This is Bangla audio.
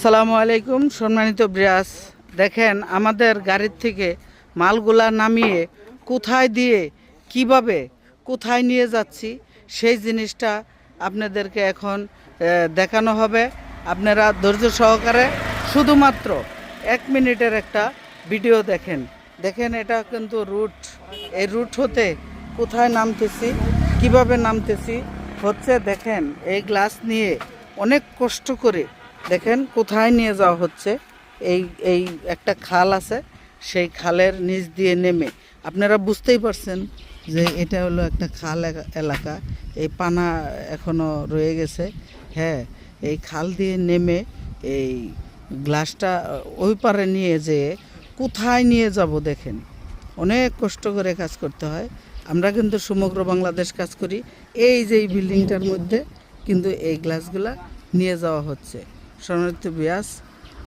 আসসালামু আলাইকুম সম্মানিত ব্রিয়াস, দেখেন আমাদের গাড়ির থেকে মালগুলা নামিয়ে কোথায় দিয়ে কিভাবে কোথায় নিয়ে যাচ্ছি সেই জিনিসটা আপনাদেরকে এখন দেখানো হবে। আপনারা ধৈর্য সহকারে শুধুমাত্র 1 মিনিটের একটা ভিডিও দেখেন। দেখেন এটা কিন্তু রুট, এই রুট হতে কোথায় নামতেছি কিভাবে নামতেছি হচ্ছে। দেখেন এই গ্লাস নিয়ে অনেক কষ্ট করে দেখেন কোথায় নিয়ে যাওয়া হচ্ছে। এই এই একটা খাল আছে, সেই খালের নিচ দিয়ে নেমে আপনারা বুঝতেই পারছেন যে এটা হলো একটা খাল এলাকা। এই পানা এখনও রয়ে গেছে। হ্যাঁ, এই খাল দিয়ে নেমে এই গ্লাসটা ওই পারে নিয়ে যেয়ে কোথায় নিয়ে যাব দেখেন। অনেক কষ্ট করে কাজ করতে হয়। আমরা কিন্তু সমগ্র বাংলাদেশ কাজ করি। এই যে এই বিল্ডিংটার মধ্যে কিন্তু এই গ্লাসগুলা নিয়ে যাওয়া হচ্ছে। সম্মানিত বিয়াস,